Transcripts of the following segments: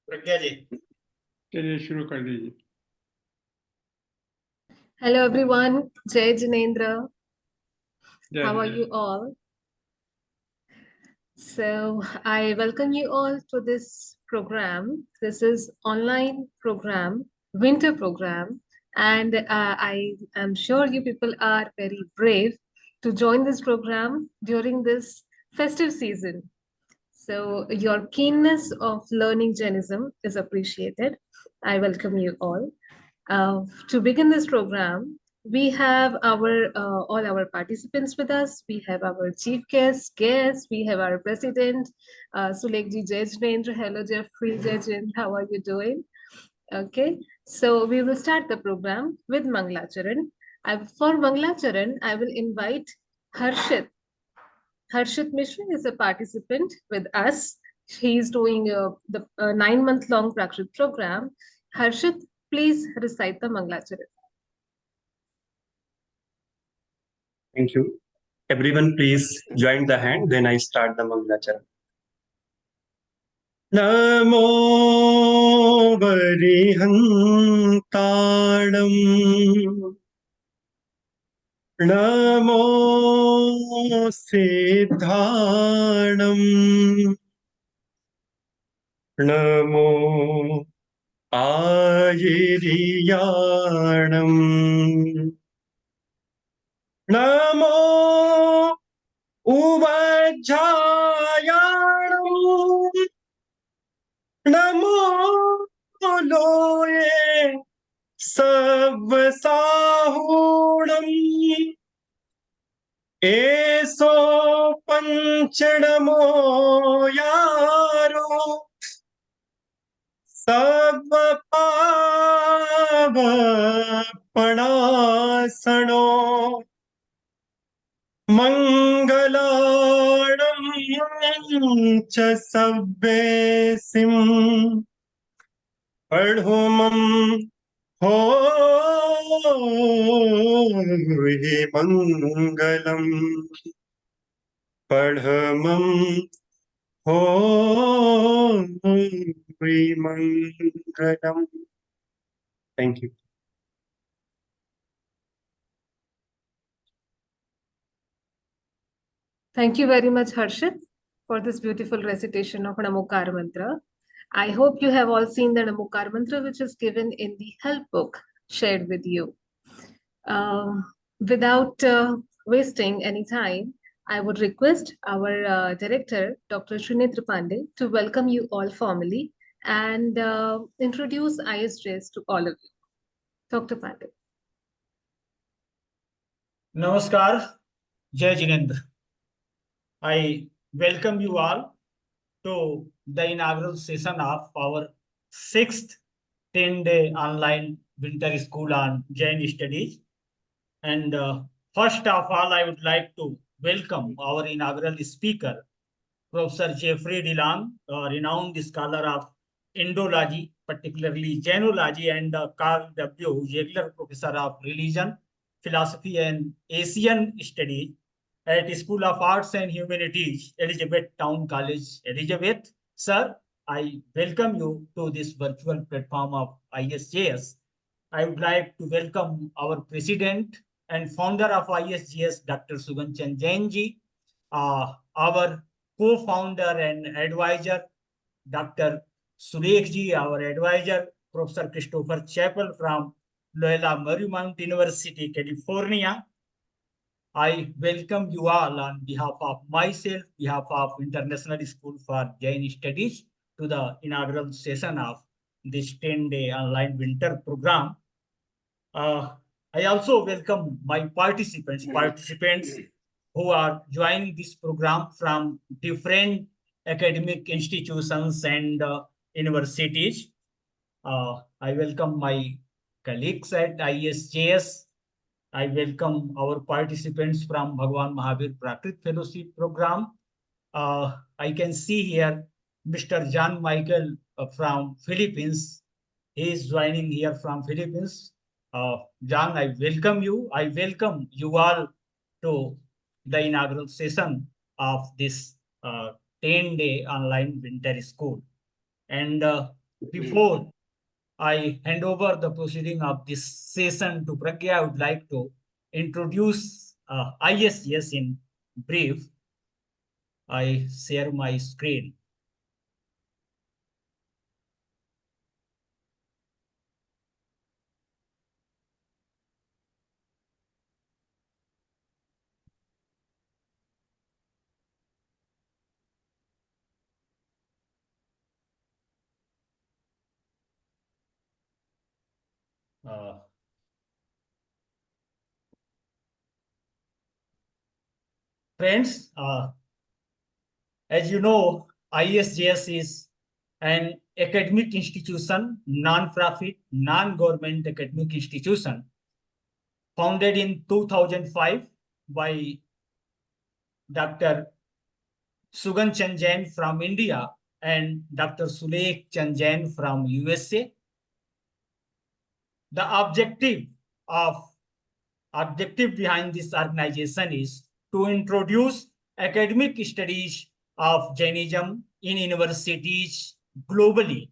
प्रज्ञा जी चलिए शुरू कर दीजिए। Hello everyone, Jai Jinendra. जय How are जय। you all? So I welcome you all to this program. This is online program, winter program, and I am sure you people are very brave to join this program during this festive season. So your keenness of learning Jainism is appreciated. I welcome you all. To begin this program, we have our all our participants with us. We have our chief guest. We have our president, Sulekji Jajnendra. Hello, Jeffrey Jajin. How are you doing? Okay, so we will start the program with Manglacharan. For Manglacharan, I will invite Harshit. Harshit Mishra is a participant with us. He is doing the 9-month-long Prakrit program. Harshit, please recite the Manglacharan. Thank you. Everyone, please join the hand. Then I start the Manglacharan. Namo Varihantanam Namo Siddhanam Namo Ayiriyanam Namo Uvajjayanam Namo Loye Savasahunam Eso Panchanamo Yaro Savapava Panasano Mangalam cha sabbesim Padhumam ho Mangalam Padhamam ho Mangalam. Thank you. Thank you very much, Harshit, for this beautiful recitation of Namokar Mantra. I hope you have all seen the Namokar Mantra, which is given in the help book shared with you. Without wasting any time, I would request our director, Dr. Srinitra Pandey, to welcome you all formally and introduce ISJS to all of you. Dr. Pandey. Namaskar, Jai Jinendra. I welcome you all to the inaugural session of our 6th 10-day online winter school on Jain studies. And first of all, I would like to welcome our inaugural speaker, Professor Jeffrey DeLong, a renowned scholar of Indology, particularly Jainology, and Carl W. Ziegler, Professor of Religion, Philosophy, and Asian Studies at School of Arts and Humanities, Elizabeth Town College, Elizabeth. Sir, I welcome you to this virtual platform of ISJS. I would like to welcome our president and founder of ISJS, Dr. Suganchan Jainji, our co-founder and advisor, Dr. Sulekji, our advisor, Professor Christopher Chappell from Loyola Marymount University, California. I welcome you all on behalf of myself, behalf of International School for Jain Studies to the inaugural session of this 10-day online winter program. I also welcome my participants who are joining this program from different academic institutions and universities. I welcome my colleagues at ISJS. I welcome our participants from Bhagwan Mahavir Prakrit Fellowship Program. I can see here Mr. John Michael from Philippines. He is joining here from Philippines. John, I welcome you. I welcome you all to the inaugural session of this 10-day online winter school. And Before I hand over the proceeding of this session to Pragya, I would like to introduce ISGS in brief. I share my screen. Uh, Friends, as you know, ISGS is an academic institution, non-profit, non-government academic institution founded in 2005 by Dr. Sugan Chanjain from India and Dr. Sulekh Chanjain from USA. The of objective behind this organization is to introduce academic studies of Jainism in universities globally.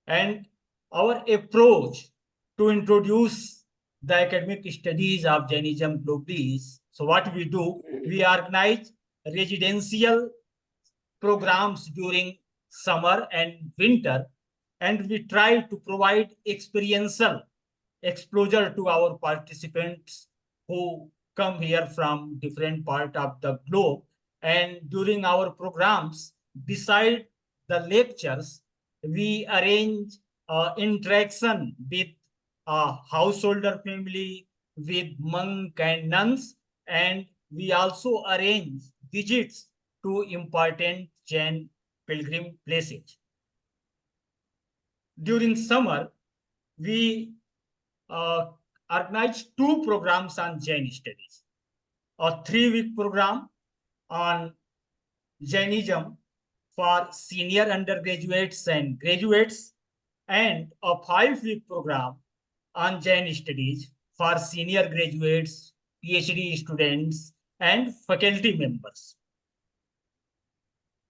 And our approach to introduce the academic studies of Jainism globally is, so what we do, we organize residential programs during summer and winter, and we try to provide experiential exposure to our participants who come here from different part of the globe. And during our programs, beside the lectures, we arrange interaction with a householder family, with monk and nuns, and we also arrange visits to important Jain pilgrim places. During summer, we organized two programs on Jain studies. A 3-week program on Jainism for senior undergraduates and graduates, and a 5-week program on Jain studies for senior graduates, PhD students, and faculty members.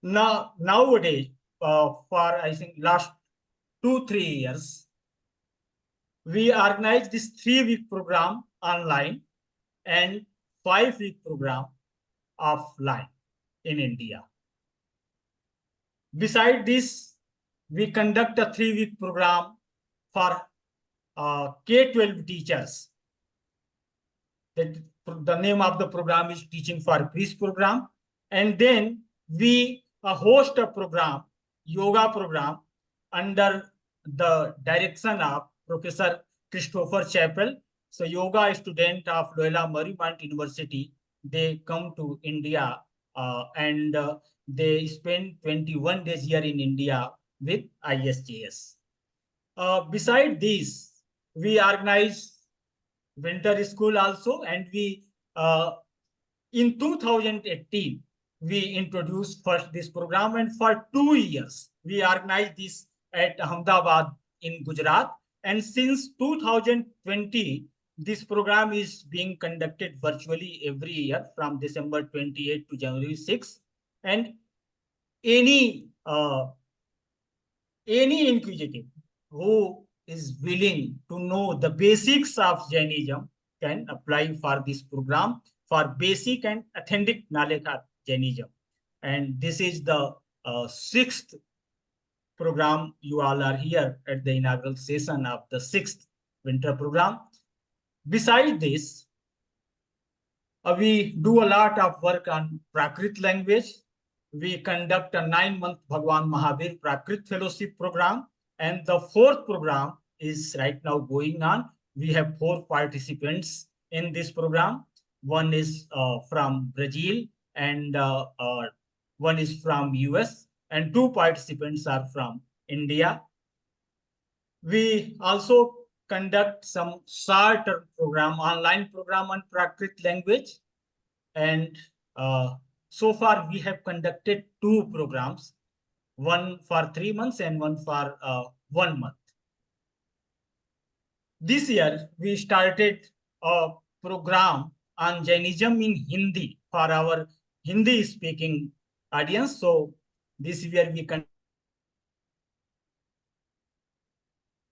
Nowadays, for I think last 2-3 years, we organize this 3-week program online and 5-week program offline in India. Beside this, we conduct a 3-week program for K-12 teachers. The name of the program is Teaching for Peace program. And then we host a program, yoga program, under the direction of Professor Christopher Chappell. So yoga student of Loyola Marymount University, they come to India and they spend 21 days here in India with ISGS. Beside this, we organize winter school also, and we in 2018 we introduced first this program, and for 2 years we organized this at Ahmedabad in Gujarat, and since 2020 this program is being conducted virtually every year from December 28 to January 6, and any inquisitive who is willing to know the basics of Jainism can apply for this program for basic and authentic knowledge of Jainism. And this is the 6th program. You all are here at the inaugural session of the 6th winter program. Besides this, we do a lot of work on Prakrit language. We conduct a 9-month Bhagwan Mahavir Prakrit Fellowship program, and the 4th program is right now going on. We have 4 participants in this program. One is from Brazil, and one is from US, and 2 participants are from India. We also conduct some short-term program, online program on Prakrit language, and so far we have conducted 2 programs, one for 3 months and one for 1 month. This year we started a program on Jainism in Hindi for our Hindi speaking audience. So this year we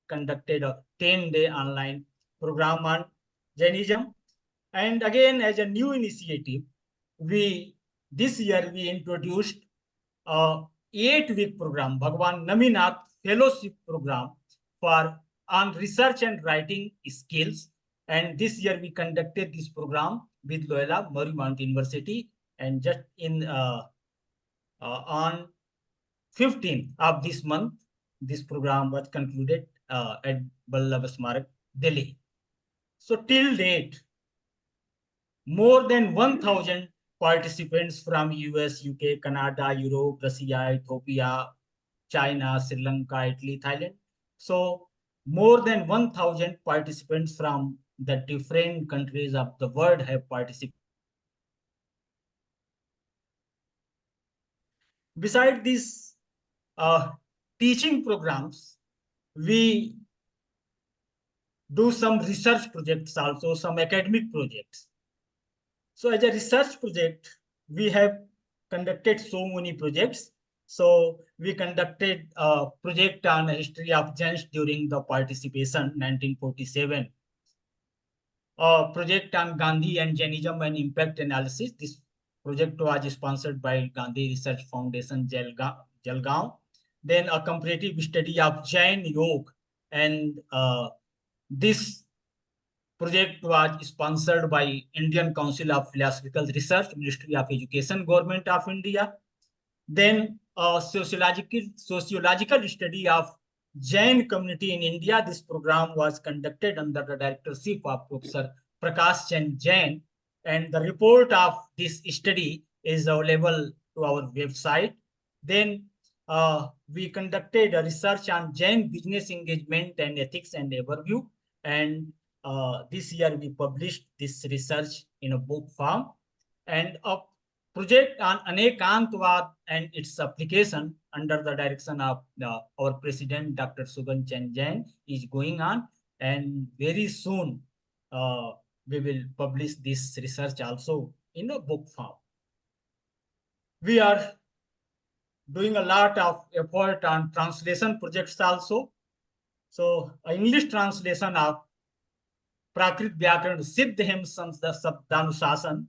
conducted a 10-day online program on Jainism. And again, as a new initiative, this year we introduced a 8-week program, Bhagwan Naminath Fellowship Program on research and writing skills. And this year we conducted this program with Loyola Marymount University. And just on 15th of this month, this program was concluded at Vallabh Smarak, Delhi. So till date, more than 1,000 participants from US, UK, Canada, Europe, Russia, Ethiopia, China, Sri Lanka, Italy, Thailand. So more than 1,000 participants from the different countries of the world have participated. Besides these teaching programs, we do some research projects also, some academic projects. So as a research project, we have conducted so many projects. So we conducted a project on the history of Jains during the participation, 1947. A project on Gandhi and Jainism and impact analysis. This project was sponsored by Gandhi Research Foundation, Jalgaon. Then a comparative study of Jain Yoga, and this project was sponsored by Indian Council of Philosophical Research, Ministry of Education, Government of India. Then a sociological study of Jain community in India. This program was conducted under the directorship of Professor Prakash Chand Jain, and the report of this study is available to our website. Then we conducted a research on Jain business engagement and ethics and overview, and this year we published this research in a book form. And a project on Anekantwad and its application under the direction of our president, Dr. Sugan Chand Jain, is going on. And very soon, we will publish this research also in a book form. We are doing a lot of effort on translation projects also. So, English translation of Prakrit Vyakaran Siddhem Sabdanusasan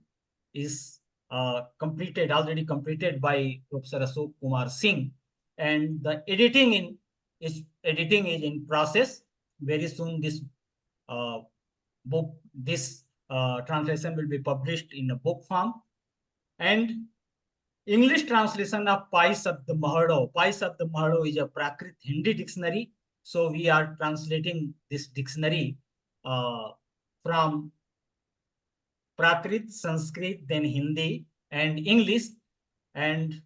is already completed by Professor Ashok Kumar Singh, and the editing is in process. Very soon, this translation will be published in a book form. And English translation of Pai Sabd Mahado. Pai Sabd Mahado is a Prakrit Hindi dictionary. So we are translating this dictionary from Prakrit, Sanskrit, then Hindi and English. And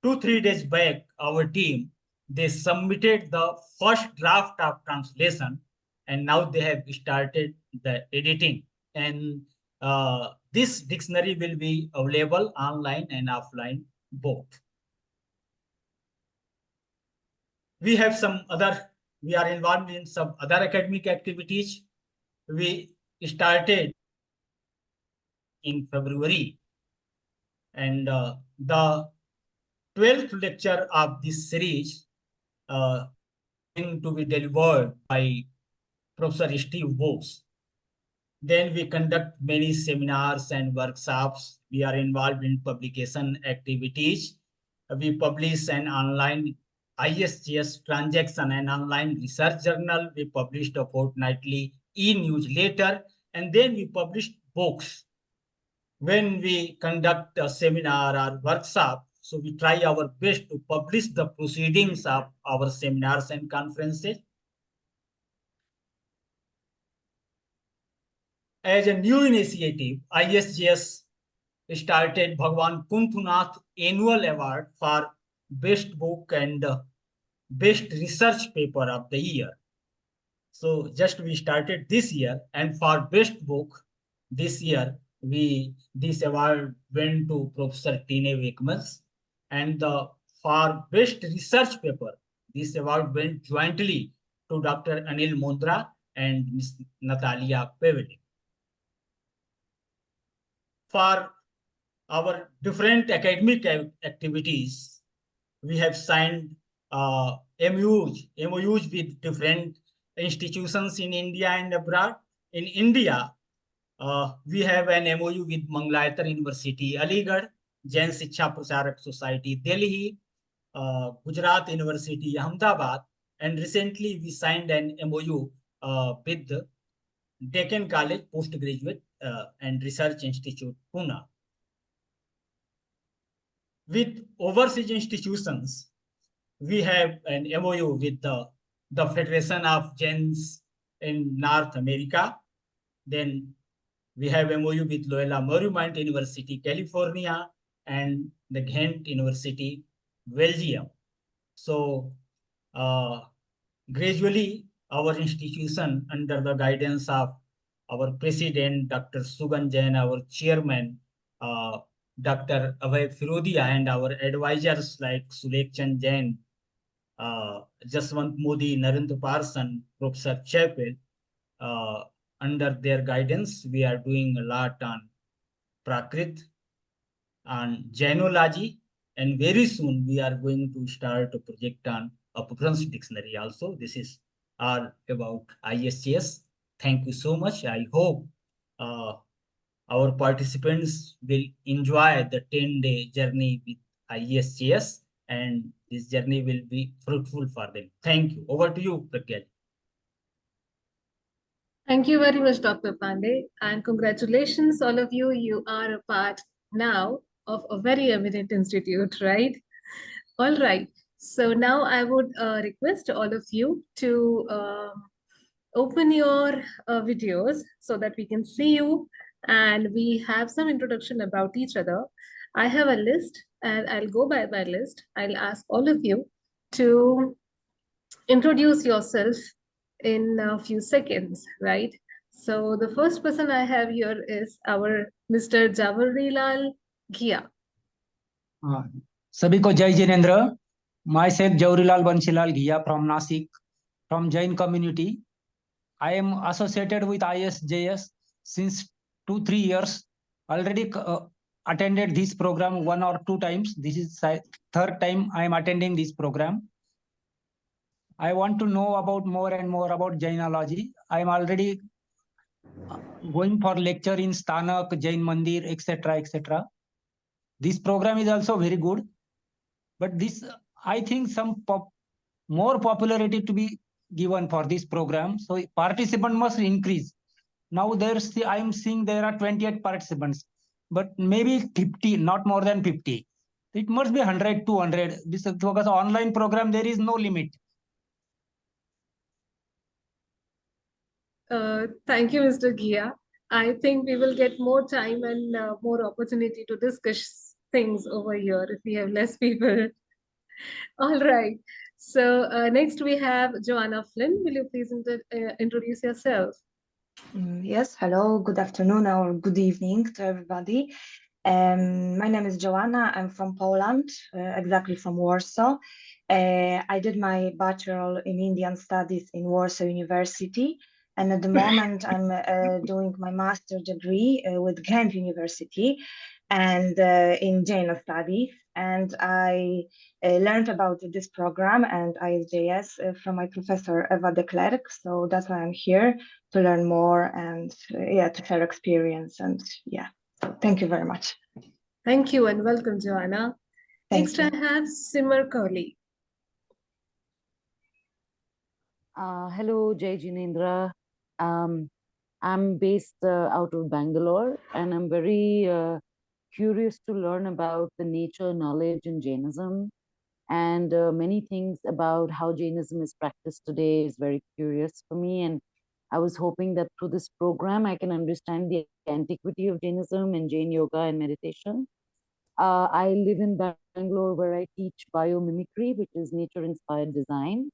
2-3 days back, our team, they submitted the first draft of translation, and now they have started the editing. And this dictionary will be available online and offline both. We are involved in some other academic activities. We started in February, and the 12th lecture of this series going to be delivered by Professor Steve Bose. Then we conduct many seminars and workshops. We are involved in publication activities. We publish an online ISGS transaction and online research journal. We published a fortnightly e-newsletter, and then we published books. When we conduct a seminar or workshop, so we try our best to publish the proceedings of our seminars and conferences. As a new initiative, ISGS started Bhagwan Kunthunath Annual Award for Best Book and Best Research Paper of the Year. So just we started this year, and for Best Book this year, this award went to Professor Tine Wekmans, and for Best Research Paper, this award went jointly to Dr. Anil Mundra and Ms. Natalia Peveli. For our different academic activities, we have signed MOUs with different institutions in India and abroad. In India, we have an MOU with Mangalayatar University, Aligarh, Jain Shiksha Pracharak Society, Delhi, Gujarat University, Ahmedabad, and recently we signed an MOU with Deccan College Postgraduate and Research Institute, Pune. With overseas institutions, we have an MOU with the Federation of Jains in North America. Then we have MOU with Loyola Marymount University, California, and the Ghent University, Belgium. So gradually, our institution, under the guidance of our president, Dr. Sugan Jain, our chairman, Dr. Abhay Firodia, and our advisors like Sulekh Chand Jain, Jaswant Modi, Narendra Parsan, Professor Chappell, under their guidance, we are doing a lot on Prakrit and Jainology, and very soon we are going to start a project on Upfronts Dictionary also. This is all about ISGS. Thank you so much. I hope our participants will enjoy the 10-day journey with ISGS, and this journey will be fruitful for them. Thank you. Over to you, Pragya. Thank you very much, Dr. Pandey, and congratulations, all of you. You are a part now of a very eminent institute, right? All right. So now I would request all of you to open your videos so that we can see you and we have some introduction about each other. I have a list and I'll go by my list. I'll ask all of you to introduce yourself in a few seconds, right? So the first person I have here is our Mr. Jawaharlal Ghia. सभी को जय Jinendra. Myself Jawaharlal Bansilal Ghia from Nasik, from Jain community. I am associated with ISJS since 2-3 years. Already attended this program 1 or 2 times. This is third time I am attending this program. I want to know about more and more about Jainology. I am already going for lecture in Stanak, Jain Mandir, etc., etc. This program is also very good, but this I think some more popularity to be given for this program. So participant must increase. Now I am seeing there are 28 participants, but maybe 50, not more than 50. It must be 100, 200. This because online program there is no limit. Thank you, Mr. Ghia. I think we will get more time and more opportunity to discuss things over here if we have less people. All right. So next we have Joanna Flynn. Will you please introduce yourself? Yes, hello, good afternoon or good evening to everybody. My name is Joanna. I'm from Poland, exactly from Warsaw. I did my bachelor in Indian studies in Warsaw University. And at the moment, I'm doing my master degree with Ghent University and in Jain studies. And I learned about this program and ISJS from my professor Eva de Klerk. So that's why I'm here to learn more and to share experience. And so thank you very much. Thank you and welcome, Joanna. Thank Next, I have Simar Kohli. Hello, Jai Jinendra. I'm based out of Bangalore, and I'm very curious to learn about the nature, knowledge, and Jainism. And many things about how Jainism is practiced today is very curious for me. And I was hoping that through this program, I can understand the antiquity of Jainism and Jain yoga and meditation. I live in Bangalore where I teach biomimicry, which is nature-inspired design.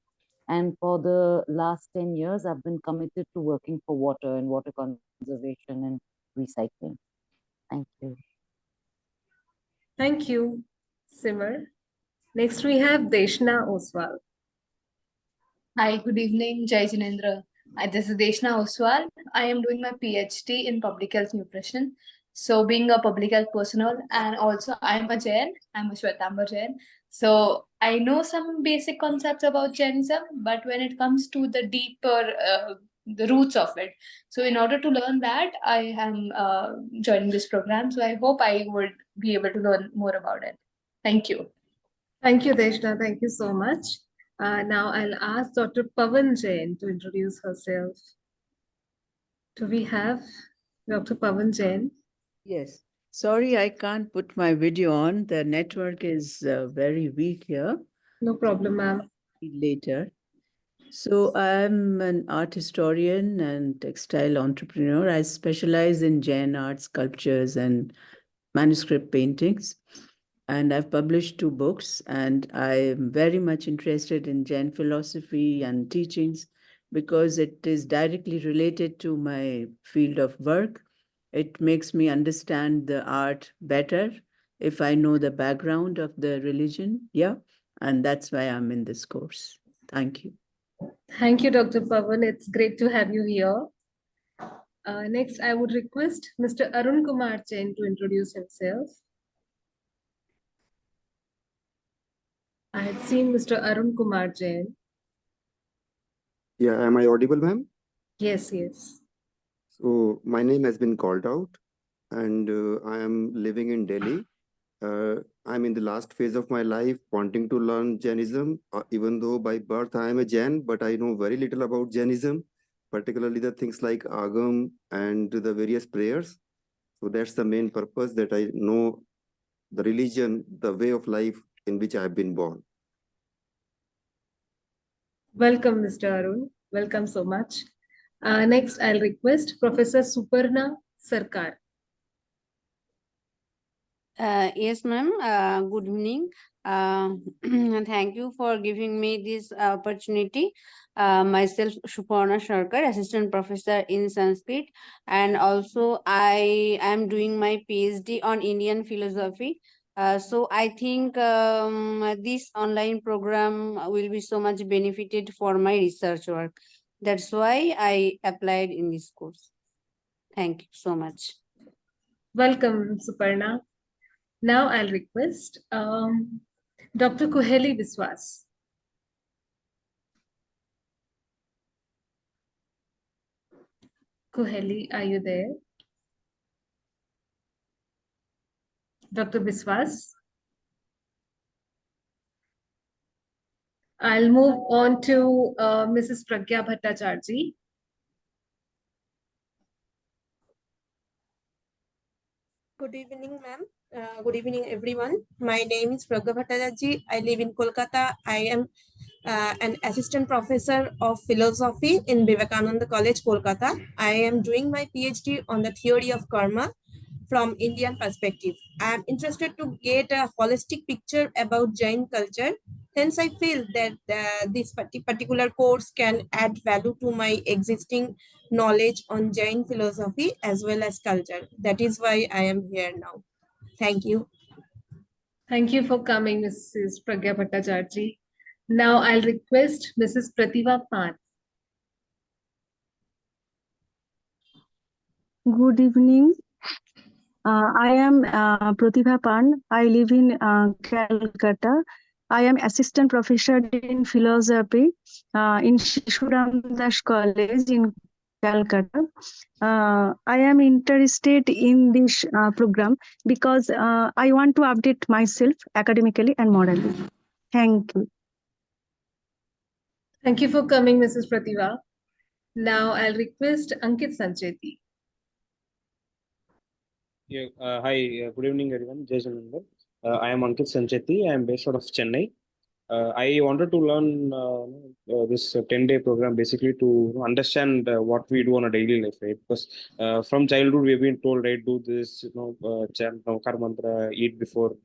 And for the last 10 years, I've been committed to working for water and water conservation and recycling. Thank you. Thank you, Simar. Next, we have Deshna Oswal. Hi, good evening, Jai Jinendra. This is Deshna Oswal. I am doing my PhD in Public Health Nutrition. So being a public health personnel, and also I'm a Jain, I'm a Shwetambar Jain. So I know some basic concepts about Jainism, but when it comes to the deeper, the roots of it, so in order to learn that, I am joining this program. So I hope I would be able to learn more about it. Thank you. Thank you, Deshna. Thank you so much. Now I'll ask Dr. Pavan Jain to introduce herself. Do we have Dr. Pavan Jain? Yes. Sorry, I can't put my video on. The network is very weak here. No problem, ma'am. Later. So I'm an art historian and textile entrepreneur. I specialize in Jain art, sculptures, and manuscript paintings. And I've published 2 books, and I'm very much interested in Jain philosophy and teachings because it is directly related to my field of work. It makes me understand the art better if I know the background of the religion. Yeah. And that's why I'm in this course. Thank you. Thank you, Dr. Pavan. It's great to have you here. Next, I would request Mr. Arun Kumar Jain to introduce himself. I had seen Mr. Arun Kumar Jain. Yeah, am I audible, ma'am? Yes, yes. So my name has been called out, and I am living in Delhi. I'm in the last phase of my life wanting to learn Jainism, even though by birth I am a Jain, but I know very little about Jainism, particularly the things like Agam and the various prayers. So that's the main purpose, that I know the religion, the way of life in which I have been born. Welcome, Mr. Arun. Welcome so much. Next, I'll request Professor Suparna Sarkar. Yes, ma'am. Good evening. Thank you for giving me this opportunity. Myself, Suparna Sharkar, Assistant Professor in Sanskrit, and also I am doing my PhD on Indian philosophy. So I think this online program will be so much benefited for my research work. That's why I applied in this course. Thank you so much. Welcome, Suparna. Now I'll request Dr. Kuheli Biswas. Kuheli, are you there? Dr. Biswas? I'll move on to Mrs. Pragya Bhattacharjee. Good evening, ma'am. Good evening, everyone. My name is Pragya Bhattacharjee. I live in Kolkata. I am an assistant professor of philosophy in Vivekananda College, Kolkata. I am doing my PhD on the theory of karma from Indian perspective. I am interested to get a holistic picture about Jain culture. Hence, I feel that this particular course can add value to my existing knowledge on Jain philosophy as well as culture. That is why I am here now. Thank you. Thank you for coming, Mrs. Pragya Bhattacharjee. Now I'll request Mrs. Pratibha Pan. Good evening. I am Pratibha Pan. I live in Calcutta. I am assistant professor in philosophy in Shishuram Das College in Calcutta. I am interested in this program because I want to update myself academically and morally. Thank you. Thank you for coming, Mrs. Pratibha. Now I'll request Ankit Sancheti. Yeah, hi, good evening, everyone. Jason, I am Ankit Sancheti. I am based out of Chennai. I wanted to learn this 10-day program basically to understand what we do on a daily life, right? Because from childhood we've been told, right, do this, chant Navkar mantra, eat before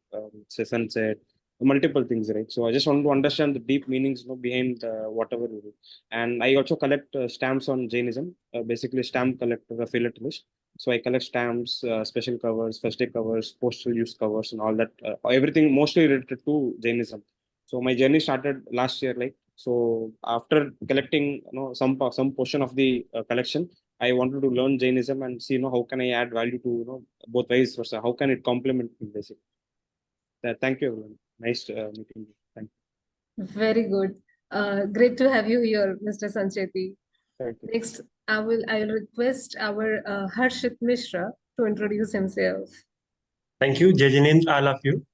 sunset, multiple things, right? So I just want to understand the deep meanings, behind whatever we do. And I also collect stamps on Jainism, basically stamp collector, a philatelist. So I collect stamps, special covers, first day covers, postal use covers, and all that. Everything mostly related to Jainism. So my journey started last year. Like, so after collecting, some portion of the collection, I wanted to learn Jainism and see, how can I add value to, both vice versa? How can it complement me, basically? Thank you, everyone. Nice meeting you. Thank you. Very good. Great to have you here, Mr. Sancheti. Thank you. Next, I will request our Harshit Mishra to introduce himself. Thank you, Jai Jinendra, all of you.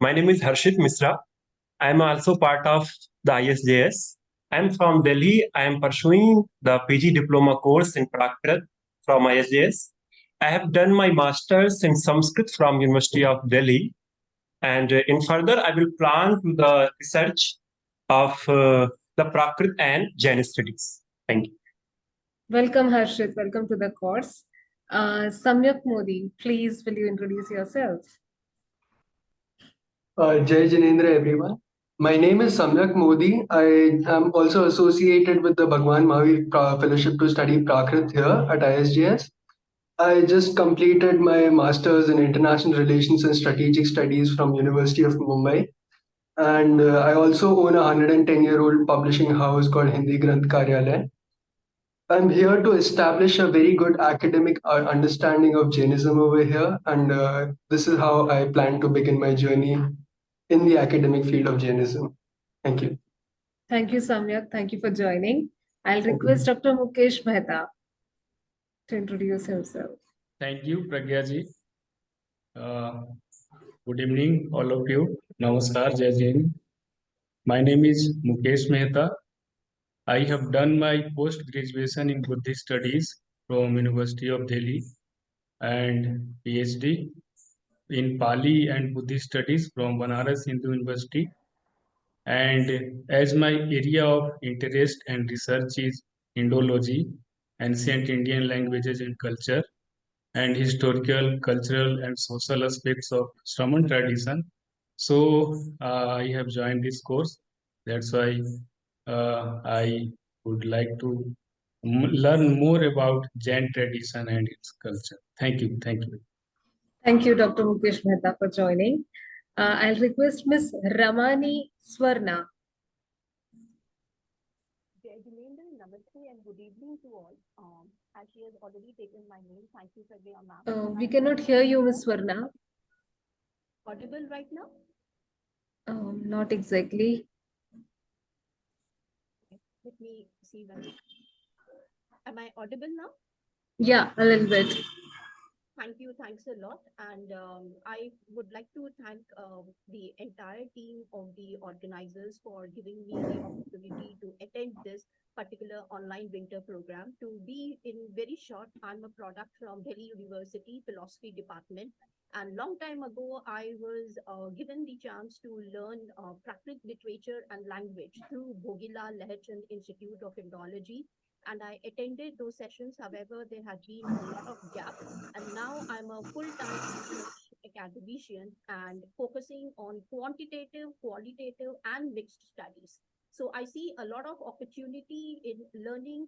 My name is Harshit Misra. I am also part of the ISJS. I am from Delhi. I am pursuing the PG diploma course in Prakrit from ISJS. I have done my master's in Sanskrit from University of Delhi. And in further, I will plan to the research of the Prakrit and Jain studies. Thank you. Welcome, Harshit. Welcome to the course. Samyak Modi, please will you introduce yourself? Jai Jinendra, everyone. My name is Samyak Modi. I am also associated with the Bhagwan Mahavir Fellowship to study Prakrit here at ISGS. I just completed my master's in international relations and strategic studies from University of Mumbai. And I also own a 110-year-old publishing house called Hindi Granth Karyalay. I'm here to establish a very good academic understanding of Jainism over here. And this is how I plan to begin my journey in the academic field of Jainism. Thank you. Thank you, Samyak. Thank you for joining. I'll request Dr. Mukesh Mehta to introduce himself. Thank you, Pragya ji. Good evening, all of you. Namaskar, Jai Jain. My name is Mukesh Mehta. I have done my post-graduation in Buddhist studies from University of Delhi and PhD in Pali and Buddhist studies from Banaras Hindu University. And as my area of interest and research is Indology, ancient Indian languages and culture, and historical, cultural, and social aspects of Shraman tradition. So I have joined this course. That's why I would like to learn more about Jain tradition and its culture. Thank you. Thank you. Thank you, Dr. Mukesh Mehta, for joining. I'll request Ms. Ramani Swarna. Jai Jinendra, Namaste and good evening to all. As she has already taken my name, thank you, Pragya ma'am. We cannot hear you, Ms. Swarna. Audible right now? Not exactly. Let me see that. Am I audible now? Yeah, a little bit. Thank you. Thanks a lot. And I would like to thank the entire team of the organizers for giving me the opportunity to attend this particular online winter program. To be in very short, I'm a product from Delhi University Philosophy Department. And long time ago, I was given the chance to learn Prakrit literature and language through Bhogilal Lehechand Institute of Indology. And I attended those sessions. However, there had been a lot of gap. And now I'm a full-time research academician and focusing on quantitative, qualitative, and mixed studies. So I see a lot of opportunity in learning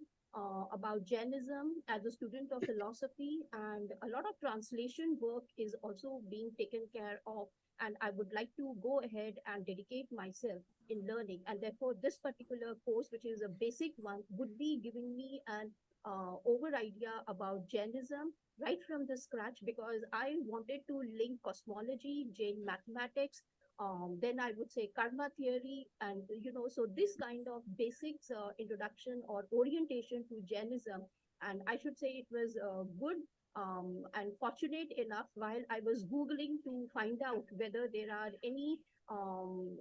about Jainism as a student of philosophy, and a lot of translation work is also being taken care of. And I would like to go ahead and dedicate myself in learning. And therefore, this particular course, which is a basic one, would be giving me an over idea about Jainism right from the scratch, because I wanted to link cosmology, Jain mathematics, then I would say karma theory, and so this kind of basics introduction or orientation to Jainism. And I should say it was good and fortunate enough while I was Googling to find out whether there are any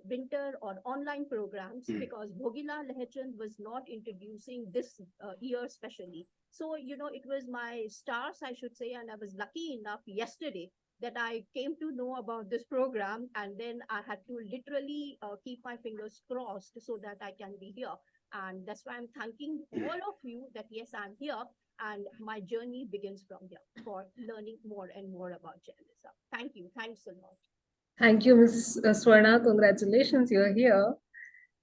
winter or online programs, because Bhogila Lehechand was not introducing this year especially. So, it was my stars, I should say, and I was lucky enough yesterday that I came to know about this program, and then I had to literally keep my fingers crossed so that I can be here. And that's why I'm thanking all of you that yes, I'm here, and my journey begins from here for learning more and more about Jainism. Thank you. Thanks a lot. Thank you, Ms. Swarna. Congratulations, you're here.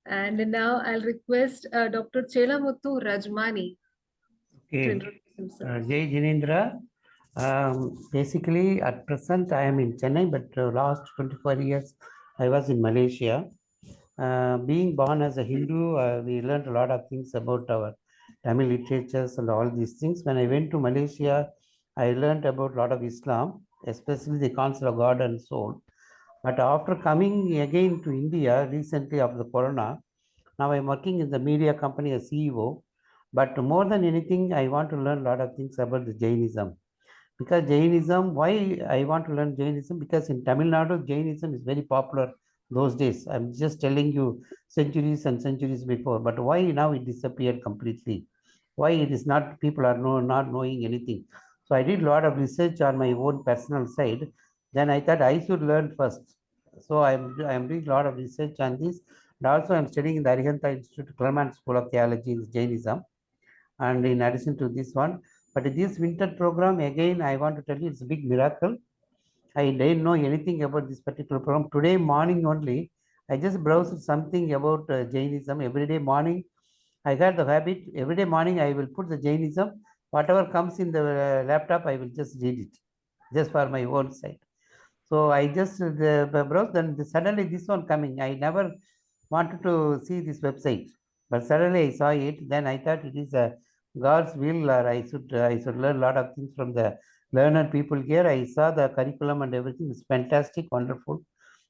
And now I'll request Dr. Chelamuthu Rajmani to introduce himself. Jai Jinendra. Basically, at present, I am in Chennai, but last 24 years, I was in Malaysia. Being born as a Hindu, we learned a lot of things about our Tamil literatures and all these things. When I went to Malaysia, I learned about a lot of Islam, especially the concept of God and soul. But after coming again to India recently after the Corona, now I'm working in the media company as CEO. But more than anything, I want to learn a lot of things about the Jainism. Because Jainism, why I want to learn Jainism? Because in Tamil Nadu, Jainism is very popular those days. I'm just telling you centuries and centuries before. But why now it disappeared completely? Why it is not, people are not knowing anything. So I did a lot of research on my own personal side. Then I thought I should learn first. So I'm doing a lot of research on this. And also I'm studying in the Arihanta Institute, Claremont School of Theology in Jainism. And in addition to this one, but this winter program, again, I want to tell you, it's a big miracle. I didn't know anything about this particular program. Today morning only, I just browsed something about Jainism. Every day morning, I got the habit. Every day morning, I will put the Jainism. Whatever comes in the laptop, I will just read it, just for my own side. So I just browsed, and suddenly this one coming. I never wanted to see this website, but suddenly I saw it. Then I thought it is a God's will, or I should learn a lot of things from the learned people here. I saw the curriculum and everything is fantastic, wonderful.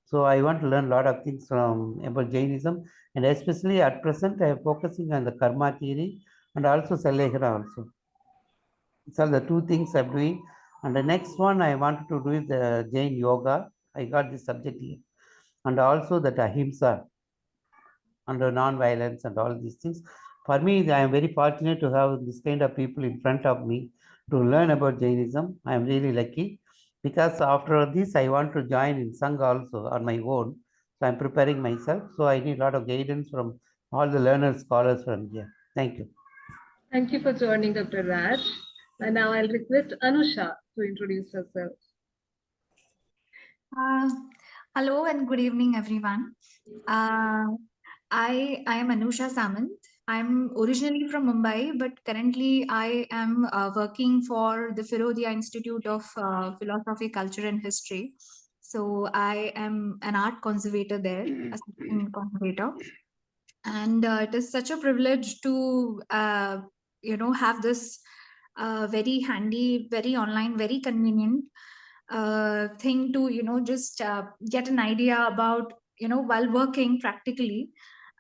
So I want to learn a lot of things from about Jainism, and especially at present I am focusing on the karma theory and also Salehara also. These are the two things I'm doing. And the next one I wanted to do is the Jain yoga. I got this subject here. And also that ahimsa and non-violence and all these things. For me, I am very fortunate to have this kind of people in front of me to learn about Jainism. I am really lucky because after this, I want to join in Sangha also on my own. So I'm preparing myself. So I need a lot of guidance from all the learners, scholars from here. Thank you. Thank you for joining, Dr. Raj. And now I'll request Anusha to introduce herself. Hello and good evening, everyone. I am Anusha Samant. I'm originally from Mumbai, but currently I am working for the Firodia Institute of Philosophy, Culture and History. So I am an art conservator there, assistant conservator. And it is such a privilege to have this very handy, very online, very convenient thing to just get an idea about while working practically,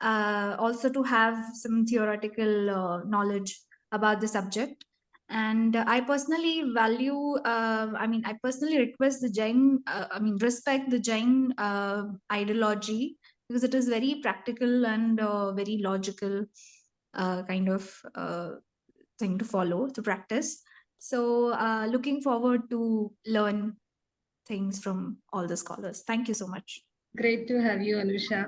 also to have some theoretical knowledge about the subject. And I personally value, I personally request the Jain, respect the Jain ideology, because it is very practical and very logical kind of thing to follow, to practice. So looking forward to learn things from all the scholars. Thank you so much. Great to have you, Anusha.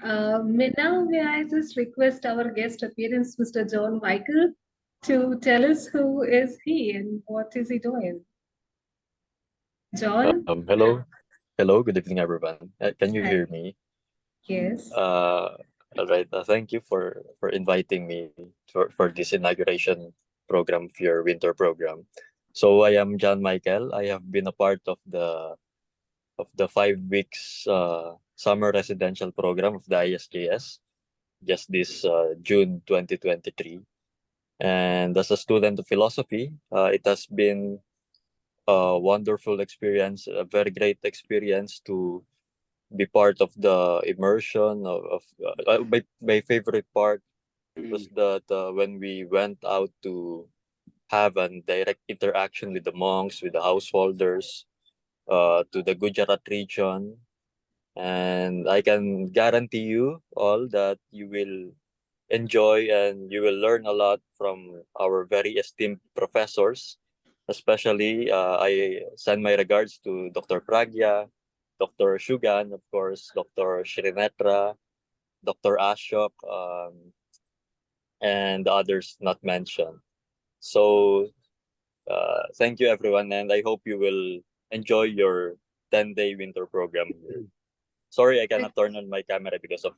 Now, may I just request our guest appearance, Mr. John Michael, to tell us who is he and what is he doing? John? Hello, good evening, everyone. Can you hear me? Yes. All right. Thank you for inviting me for this inauguration program of your winter program. So I am John Michael. I have been a part of the 5 weeks summer residential program of the ISJS just this June 2023. And as a student of philosophy, it has been a wonderful experience, a very great experience to be part of the immersion of my favorite part was the when we went out to have a direct interaction with the monks, with the householders, to the Gujarat region. And I can guarantee you all that you will enjoy and you will learn a lot from our very esteemed professors. Especially, I send my regards to Dr. Pragya, Dr. Shugan, of course, Dr. Shrinetra, Dr. Ashok, and the others not mentioned. So, thank you, everyone, and I hope you will enjoy your 10-day winter program here. Sorry, I cannot turn on my camera because of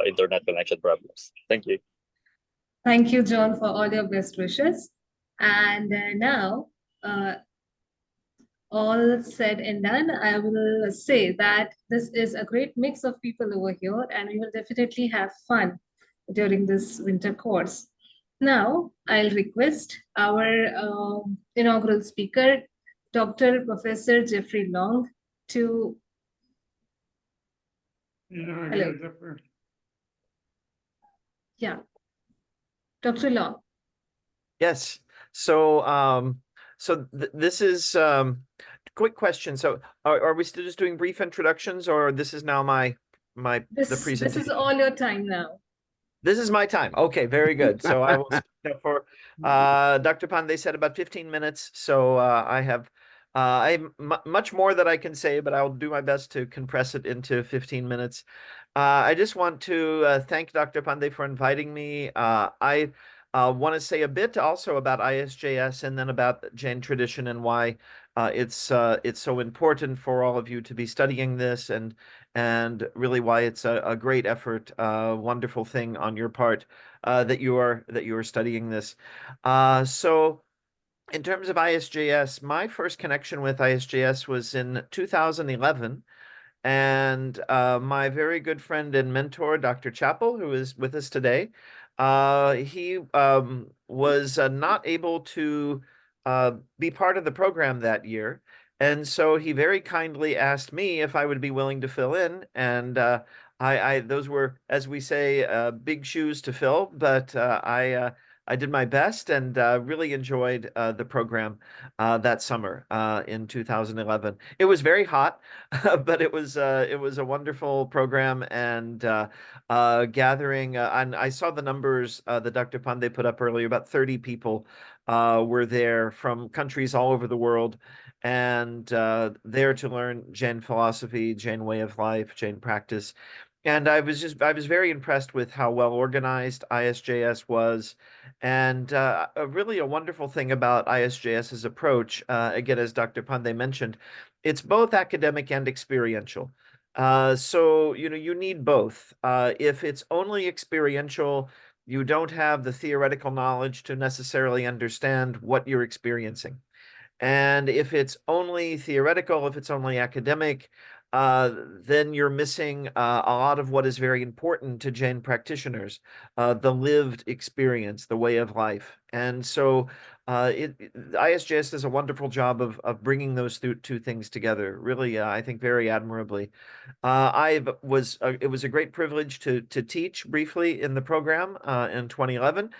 internet connection problems. Thank you. Thank you, John, for all your best wishes. And now, all said and done, I will say that this is a great mix of people over here, and we will definitely have fun during this winter course. Now, I'll request our inaugural speaker, Dr. Professor Jeffrey Long, to hello. Yeah, Dr. Long. Yes. So, this is quick question. So, are we still just doing brief introductions, or this is now the This presentation? is all your time now. This is my time. Okay, very good. So I will speak up for Dr. Pandey said about 15 minutes. So I have much more that I can say, but I'll do my best to compress it into 15 minutes. I just want to thank Dr. Pandey for inviting me. I want to say a bit also about ISJS and then about Jain tradition and why it's so important for all of you to be studying this and really why it's a great effort, wonderful thing on your part that you are studying this. So in terms of ISJS, my first connection with ISJS was in 2011. And my very good friend and mentor, Dr. Chappell, who is with us today, he was not able to be part of the program that year. And so he very kindly asked me if I would be willing to fill in. And those were, as we say, big shoes to fill, but I did my best and really enjoyed the program that summer in 2011. It was very hot, but it was a wonderful program and gathering. And I saw the numbers that Dr. Pandey put up earlier. About 30 people were there from countries all over the world, and there to learn Jain philosophy, Jain way of life, Jain practice. And I was very impressed with how well organized ISJS was. And really a wonderful thing about ISJS's approach, again, as Dr. Pandey mentioned, it's both academic and experiential. So, you need both. If it's only experiential, you don't have the theoretical knowledge to necessarily understand what you're experiencing. And if it's only theoretical, if it's only academic, then you're missing a lot of what is very important to Jain practitioners, the lived experience, the way of life. And so ISJS does a wonderful job of bringing those two things together, really, I think very admirably. It was a great privilege to teach briefly in the program in 2011.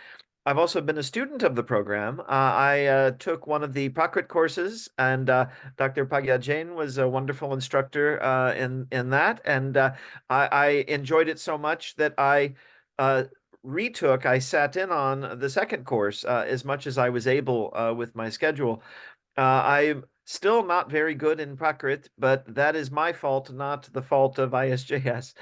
I've also been a student of the program. I took one of the Prakrit courses, and Dr. Pagya Jain was a wonderful instructor in that, and I enjoyed it so much that I sat in on the second course as much as I was able with my schedule. I'm still not very good in Prakrit, but that is my fault, not the fault of ISJS.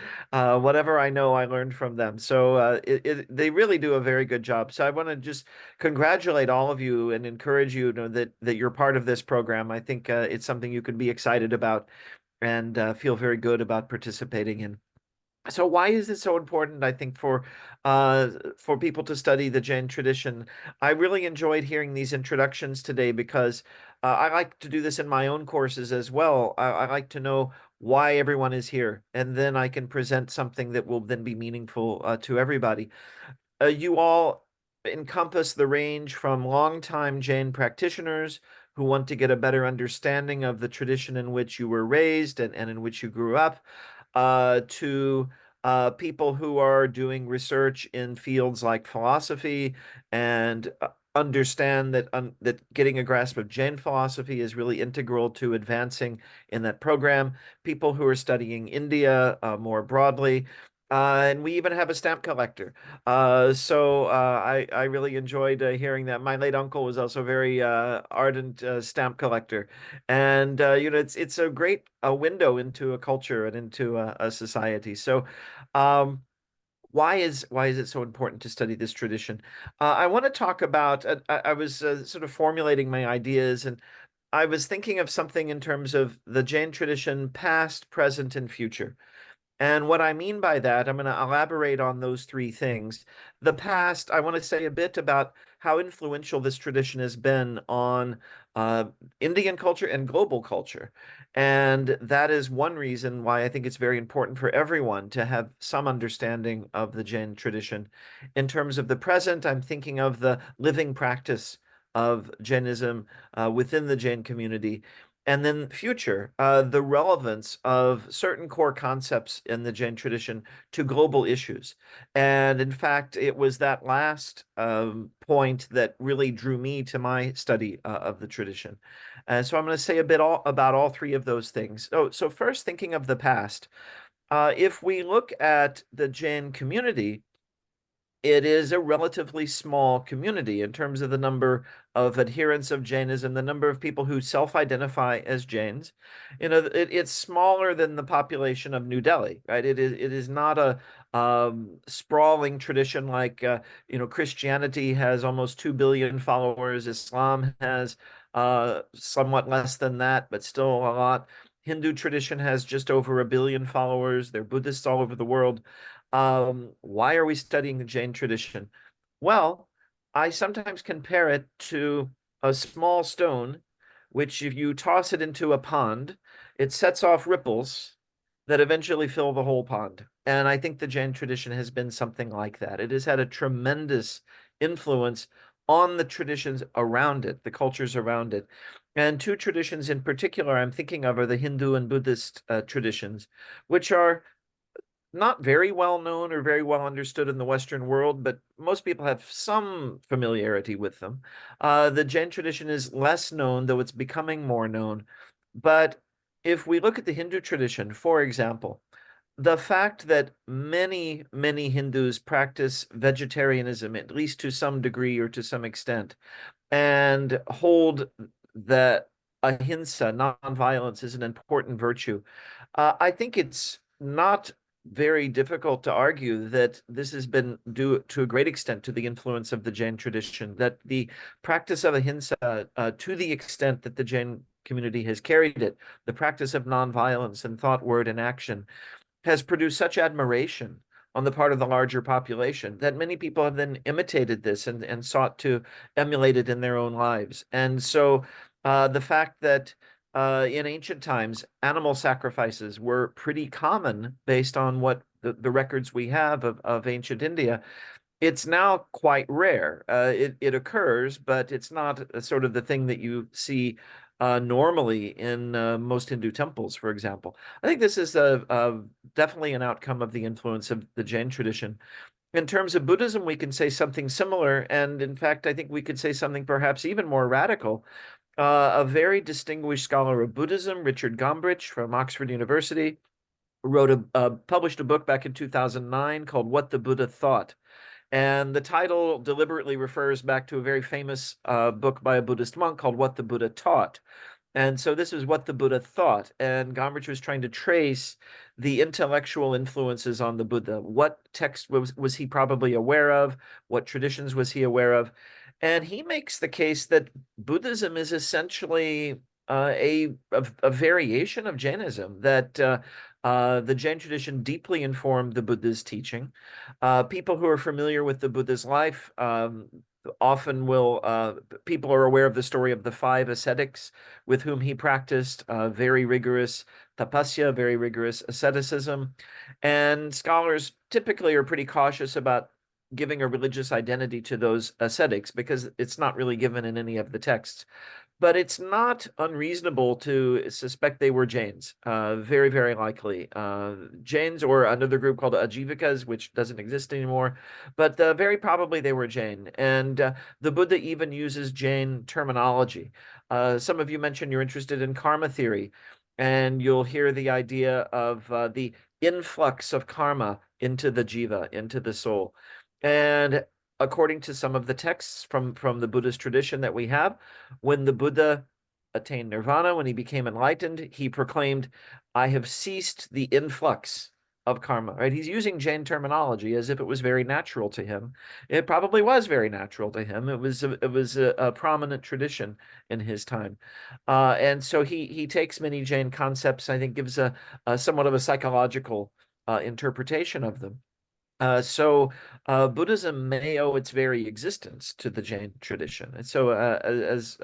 Whatever I know, I learned from them. So they really do a very good job. So I want to just congratulate all of you and encourage you to know that you're part of this program. I think it's something you can be excited about and feel very good about participating in. So why is it so important, I think, for people to study the Jain tradition? I really enjoyed hearing these introductions today because I like to do this in my own courses as well. I like to know why everyone is here, and then I can present something that will then be meaningful to everybody. You all encompass the range from longtime Jain practitioners who want to get a better understanding of the tradition in which you were raised and in which you grew up, to people who are doing research in fields like philosophy and understand that getting a grasp of Jain philosophy is really integral to advancing in that program. People who are studying India more broadly. And we even have a stamp collector. So I really enjoyed hearing that. My late uncle was also a very ardent stamp collector. And it's a great window into a culture and into a society. So why is it so important to study this tradition? I want to talk about, I was sort of formulating my ideas, and I was thinking of something in terms of the Jain tradition, past, present, and future. And what I mean by that, I'm going to elaborate on those three things. The past, I want to say a bit about how influential this tradition has been on Indian culture and global culture. And that is one reason why I think it's very important for everyone to have some understanding of the Jain tradition. In terms of the present, I'm thinking of the living practice of Jainism within the Jain community. And then future, the relevance of certain core concepts in the Jain tradition to global issues. And in fact, it was that last point that really drew me to my study of the tradition. And so I'm going to say a bit about all three of those things. So first, thinking of the past, if we look at the Jain community, it is a relatively small community in terms of the number of adherents of Jainism, the number of people who self-identify as Jains. You know, it's smaller than the population of New Delhi, right? It is not a sprawling tradition like you know, Christianity has almost 2 billion followers. Islam has somewhat less than that, but still a lot. Hindu tradition has just over 1 billion followers. There are Buddhists all over the world. Why are we studying the Jain tradition? Well, I sometimes compare it to a small stone, which if you toss it into a pond, it sets off ripples that eventually fill the whole pond. And I think the Jain tradition has been something like that. It has had a tremendous influence on the traditions around it, the cultures around it. And two traditions in particular I'm thinking of are the Hindu and Buddhist traditions, which are not very well known or very well understood in the Western world, but most people have some familiarity with them. The Jain tradition is less known, though it's becoming more known. But if we look at the Hindu tradition, for example, the fact that many, many Hindus practice vegetarianism, at least to some degree or to some extent, and hold that ahimsa, nonviolence, is an important virtue. I think it's not very difficult to argue that this has been due to a great extent to the influence of the Jain tradition, that the practice of ahimsa, to the extent that the Jain community has carried it, the practice of nonviolence in thought, word, and action, has produced such admiration on the part of the larger population that many people have then imitated this and sought to emulate it in their own lives. And so the fact that in ancient times, animal sacrifices were pretty common based on what the records we have of ancient India. It's now quite rare. It occurs, but it's not sort of the thing that you see normally in most Hindu temples, for example. I think this is definitely an outcome of the influence of the Jain tradition. In terms of Buddhism, we can say something similar, and in fact, I think we could say something perhaps even more radical. A very distinguished scholar of Buddhism, Richard Gombrich from Oxford University, published a book back in 2009 called What the Buddha Thought. And the title deliberately refers back to a very famous book by a Buddhist monk called What the Buddha Taught. And so this is what the Buddha thought. And Gombrich was trying to trace the intellectual influences on the Buddha. What text was he probably aware of? What traditions was he aware of? And he makes the case that Buddhism is essentially a variation of Jainism, that the Jain tradition deeply informed the Buddha's teaching. People who are familiar with the Buddha's life often will, people are aware of the story of the 5 ascetics with whom he practiced very rigorous tapasya, very rigorous asceticism. And scholars typically are pretty cautious about giving a religious identity to those ascetics because it's not really given in any of the texts. But it's not unreasonable to suspect they were Jains, very, very likely. Jains, or another group called Ajivikas, which doesn't exist anymore, but very probably they were Jain. And the Buddha even uses Jain terminology. Some of you mentioned you're interested in karma theory, and you'll hear the idea of the influx of karma into the jiva, into the soul. And according to some of the texts from the Buddhist tradition that we have, when the Buddha attained nirvana, when he became enlightened, he proclaimed, "I have ceased the influx of karma," right? He's using Jain terminology as if it was very natural to him. It probably was very natural to him. It was a prominent tradition in his time. And so he takes many Jain concepts, I think gives a somewhat of a psychological interpretation of them. Buddhism may owe its very existence to the Jain tradition, and so as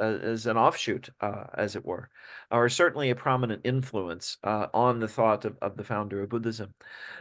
an offshoot, as it were, or certainly a prominent influence on the thought of the founder of Buddhism.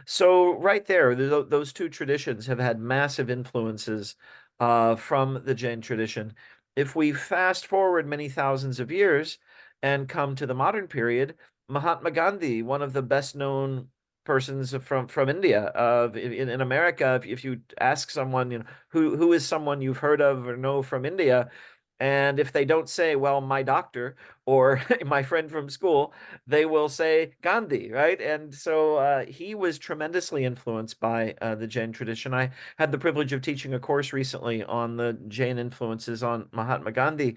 So right there, those two traditions have had massive influences from the Jain tradition. If we fast forward many thousands of years and come to the modern period, Mahatma Gandhi, one of the best known persons from India. In America, if you ask someone, who is someone you've heard of or know from India, and if they don't say, well, my doctor or my friend from school, they will say Gandhi, right? And so he was tremendously influenced by the Jain tradition. I had the privilege of teaching a course recently on the Jain influences on Mahatma Gandhi.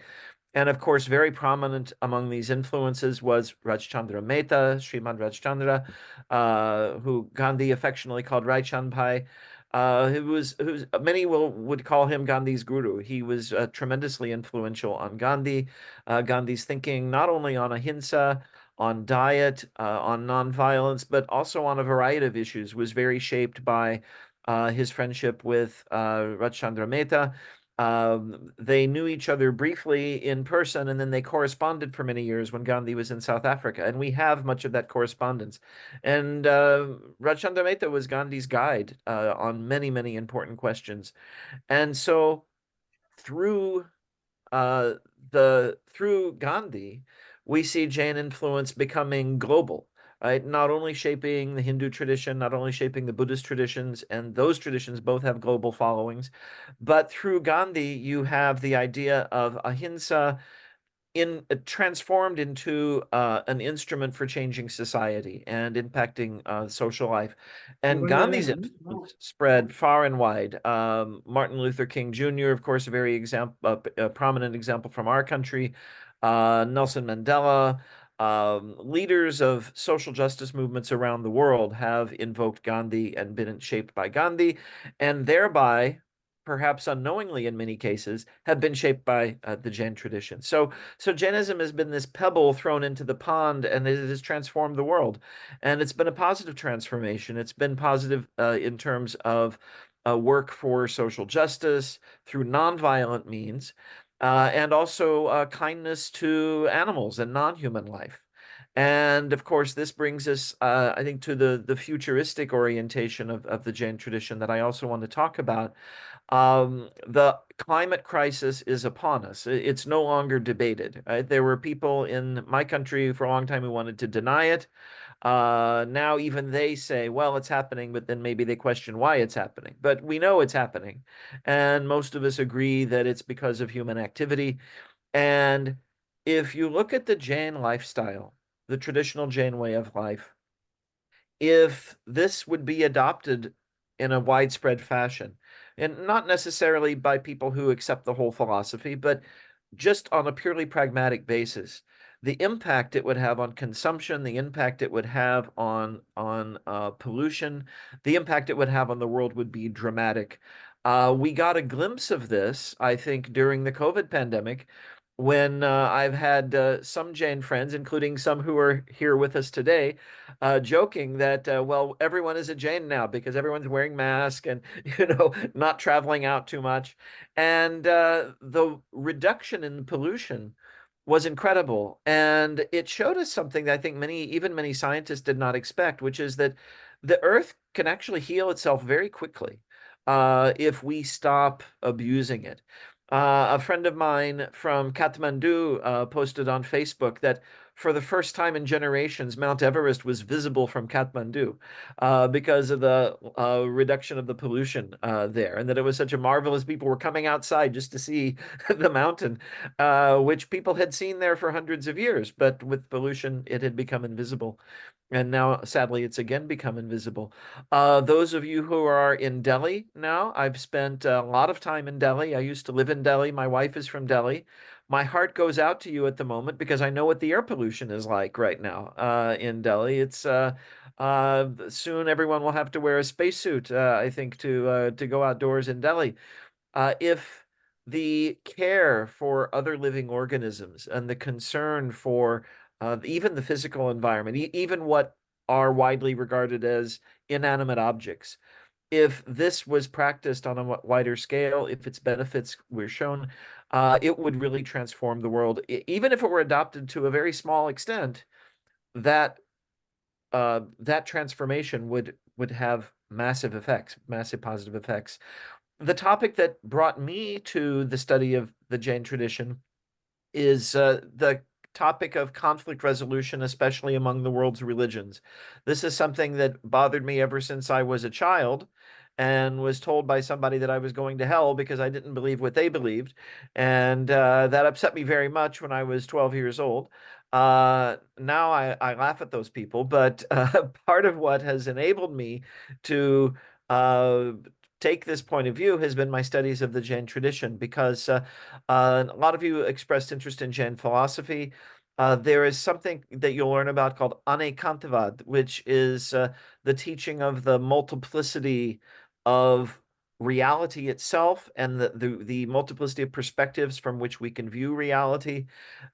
And of course, very prominent among these influences was Rajchandra Mehta, Srimad Rajchandra, who Gandhi affectionately called Raichan Bhai, who's many would call him Gandhi's guru. He was tremendously influential on Gandhi, Gandhi's thinking not only on ahimsa, on diet, on nonviolence, but also on a variety of issues. Was very shaped by his friendship with Rajchandra Mehta. They knew each other briefly in person, and then they corresponded for many years when Gandhi was in South Africa. And we have much of that correspondence. And Rajchandra Mehta was Gandhi's guide on many, many important questions. And so through through Gandhi, we see Jain influence becoming global. Right? Not only shaping the Hindu tradition, not only shaping the Buddhist traditions, and those traditions both have global followings, but through Gandhi, you have the idea of ahimsa transformed into an instrument for changing society and impacting social life. And Gandhi's influence spread far and wide. Martin Luther King Jr., of course, a prominent example from our country. Nelson Mandela. Leaders of social justice movements around the world have invoked Gandhi and been shaped by Gandhi, and thereby, perhaps unknowingly in many cases, have been shaped by the Jain tradition. So Jainism has been this pebble thrown into the pond, and it has transformed the world. And it's been a positive transformation. It's been positive in terms of work for social justice through nonviolent means, and also kindness to animals and non-human life. And of course, this brings us, I think, to the futuristic orientation of the Jain tradition that I also want to talk about. The climate crisis is upon us. It's no longer debated. Right? There were people in my country for a long time who wanted to deny it. Now even they say, well, it's happening, but then maybe they question why it's happening. But we know it's happening. And most of us agree that it's because of human activity. And if you look at the Jain lifestyle, the traditional Jain way of life, if this would be adopted in a widespread fashion, and not necessarily by people who accept the whole philosophy, but just on a purely pragmatic basis, the impact it would have on consumption, the impact it would have on pollution, the impact it would have on the world would be dramatic. We got a glimpse of this, I think, during the COVID pandemic, when I've had some Jain friends, including some who are here with us today, joking that, well, everyone is a Jain now because everyone's wearing masks and, not traveling out too much. And the reduction in pollution was incredible. And it showed us something that I think even many scientists did not expect, which is that the Earth can actually heal itself very quickly if we stop abusing it. A friend of mine from Kathmandu posted on Facebook that for the first time in generations, Mount Everest was visible from Kathmandu because of the reduction of the pollution there, and that it was such a marvelous. People were coming outside just to see the mountain, which people had seen there for hundreds of years, but with pollution, it had become invisible. And now, sadly, it's again become invisible. Those of you who are in Delhi now, I've spent a lot of time in Delhi. I used to live in Delhi. My wife is from Delhi. My heart goes out to you at the moment because I know what the air pollution is like right now in Delhi. It's soon everyone will have to wear a spacesuit, I think, to go outdoors in Delhi. If the care for other living organisms and the concern for even the physical environment, even what are widely regarded as inanimate objects. If this was practiced on a wider scale, if its benefits were shown, it would really transform the world. Even if it were adopted to a very small extent, that transformation would have massive effects, massive positive effects. The topic that brought me to the study of the Jain tradition is the topic of conflict resolution, especially among the world's religions. This is something that bothered me ever since I was a child and was told by somebody that I was going to hell because I didn't believe what they believed. And that upset me very much when I was 12 years old. Now I laugh at those people, but part of what has enabled me to take this point of view has been my studies of the Jain tradition, because a lot of you expressed interest in Jain philosophy. There is something that you'll learn about called Anekantavad, which is the teaching of the multiplicity of reality itself and the multiplicity of perspectives from which we can view reality,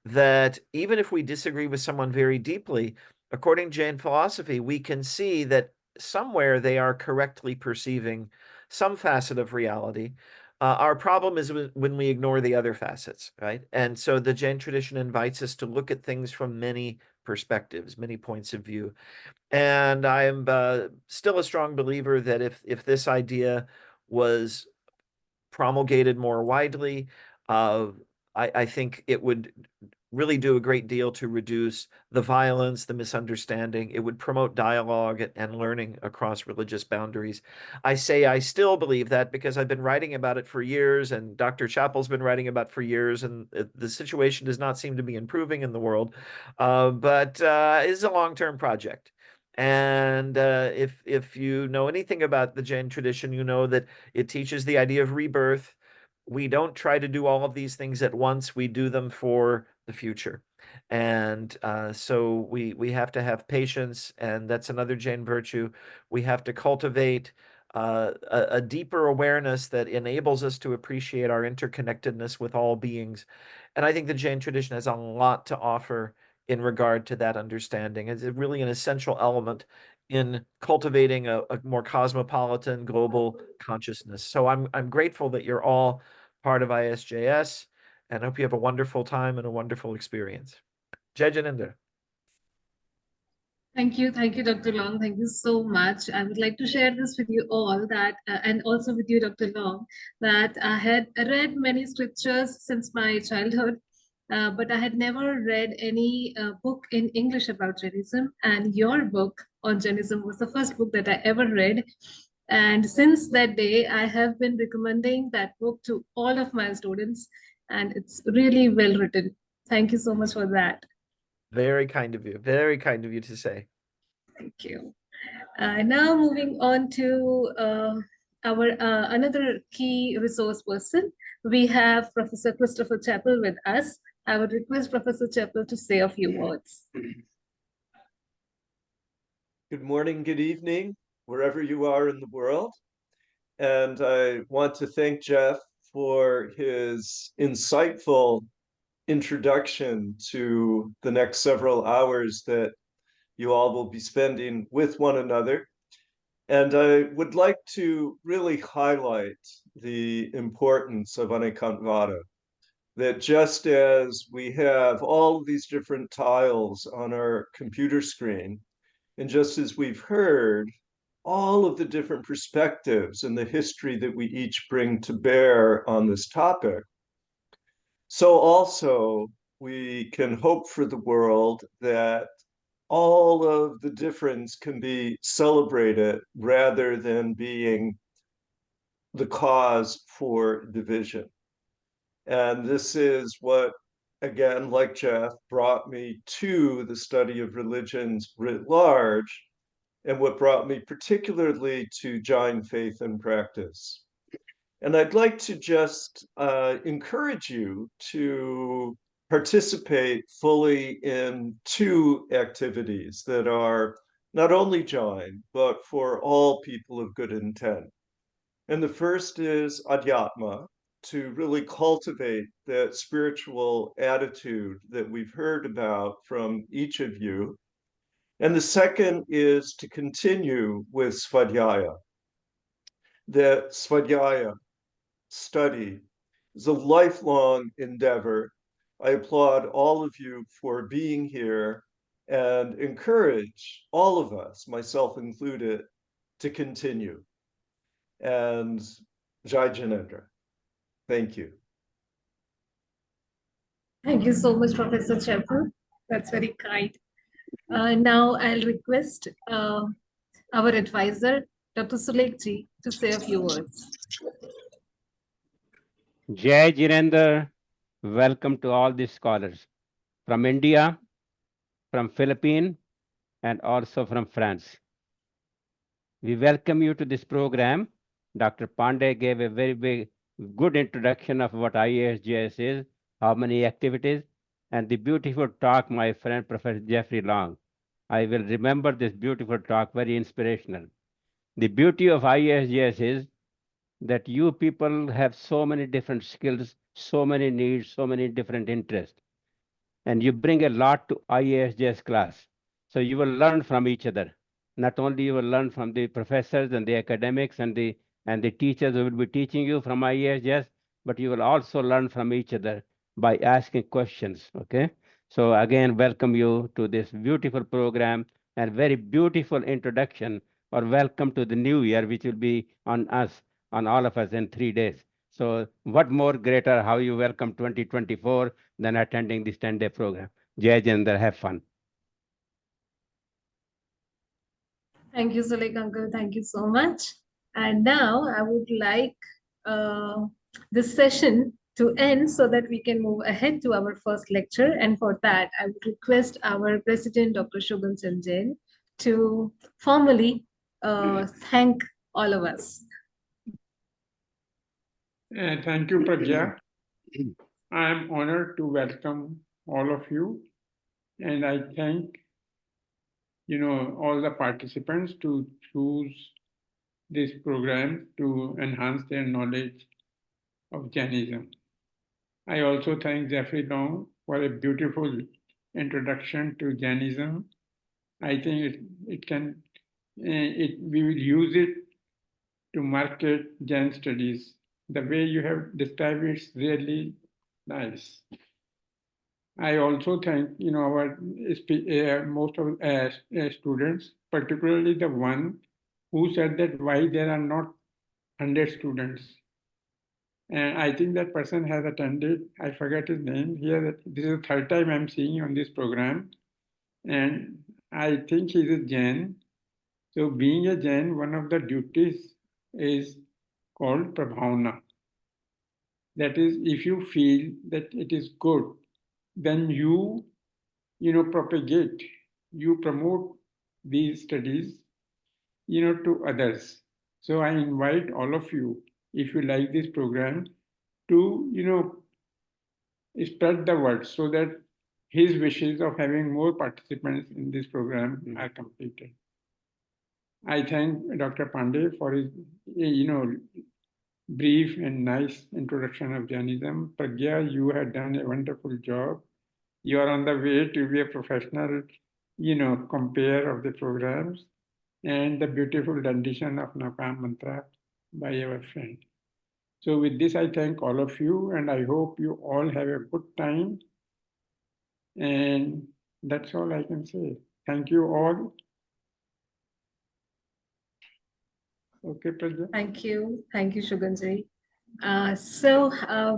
that even if we disagree with someone very deeply, according to Jain philosophy, we can see that somewhere they are correctly perceiving some facet of reality. Our problem is when we ignore the other facets, right? And so the Jain tradition invites us to look at things from many perspectives, many points of view. And I'm still a strong believer that if this idea was promulgated more widely, I think it would really do a great deal to reduce the violence, the misunderstanding. It would promote dialogue and learning across religious boundaries. I say I still believe that because I've been writing about it for years, and Dr. Chappell's been writing about it for years, and the situation does not seem to be improving in the world. But it's a long-term project. And if you know anything about the Jain tradition, you know that it teaches the idea of rebirth. We don't try to do all of these things at once. We do them for the future. And so we have to have patience, and that's another Jain virtue. We have to cultivate a deeper awareness that enables us to appreciate our interconnectedness with all beings. And I think the Jain tradition has a lot to offer in regard to that understanding. It's really an essential element in cultivating a more cosmopolitan global consciousness. So I'm grateful that you're all part of ISJS, and I hope you have a wonderful time and a wonderful experience. Jai Jinendra. Thank you, Dr. Long. Thank you so much. I would like to share this with you all that, and also with you, Dr. Long, that I had read many scriptures since my childhood, but I had never read any book in English about Jainism. And your book on Jainism was the first book that I ever read. And since that day, I have been recommending that book to all of my students, and it's really well written. Thank you so much for that. Very kind of you. Very kind of you to say. Thank you. Now moving on to our another key resource person. We have Professor Christopher Chappell with us. I would request Professor Chappell to say a few words. Good morning, good evening, wherever you are in the world. And I want to thank Jeff for his insightful introduction to the next several hours that you all will be spending with one another. And I would like to really highlight the importance of Anekantavada, that just as we have all of these different tiles on our computer screen, and just as we've heard all of the different perspectives and the history that we each bring to bear on this topic, so also we can hope for the world that all of the difference can be celebrated rather than being the cause for division. And this is what, again, like Jeff, brought me to the study of religions writ large, and what brought me particularly to Jain faith and practice. And I'd like to just encourage you to participate fully in two activities that are not only Jain, but for all people of good intent. And the first is adhyatma, to really cultivate that spiritual attitude that we've heard about from each of you. And the second is to continue with Svadhyaya. The Svadhyaya study is a lifelong endeavor. I applaud all of you for being here and encourage all of us, myself included, to continue. And Jai Janendra. Thank you. Thank you so much, Professor Chappell. That's very kind. Now I'll request our advisor, Dr. Sulekji, to say a few words. Jai Jirendra, welcome to all these scholars from India, from Philippines, and also from France. We welcome you to this program. Dr. Pandey gave a very good introduction of what IASGS is, how many activities, and the beautiful talk my friend Professor Jeffrey Long. I will remember this beautiful talk, very inspirational. The beauty of IASGS is that you people have so many different skills, so many needs, so many different interests. And you bring a lot to IASGS class. So you will learn from each other. Not only you will learn from the professors and the academics and the teachers who will be teaching you from IASGS, but you will also learn from each other by asking questions, okay? So again, welcome you to this beautiful program and very beautiful introduction or welcome to the new year, which will be on us, on all of us in 3 days. So what more greater how you welcome 2024 than attending this 10-day program. Jai Jandar, have fun. Thank you, Sulek uncle. Thank you so much. And now I would like this session to end so that we can move ahead to our first lecture. And for that, I would request our president, Dr. Shogun Jain, to formally thank all of us. Thank you, Pragya. I am honored to welcome all of you, and I thank all the participants to choose this program to enhance their knowledge of Jainism. I also thank Jeffrey Long for a beautiful introduction to Jainism. I think we will use it to market Jain studies. The way you have described it is really nice. I also thank our most of students, particularly the one who said that why there are not 100 students. And I think that person has attended, I forget his name. Here, this is the third time I'm seeing on this program. And I think he's a Jain. So being a Jain, one of the duties is called prabhavna. That is, if you feel that it is good, then you propagate, you promote these studies, to others. So I invite all of you, if you like this program, to, spread the word so that his wishes of having more participants in this program are completed. I thank Dr. Pandey for his, brief and nice introduction of Jainism. Pragya, you have done a wonderful job. You are on the way to be a professional, compare of the programs and the beautiful rendition of Napam Mantra by our friend. So with this, I thank all of you and I hope you all have a good time. And that's all I can say. Thank you all. Okay, Pragya. Thank you. Thank you, Shuganji. So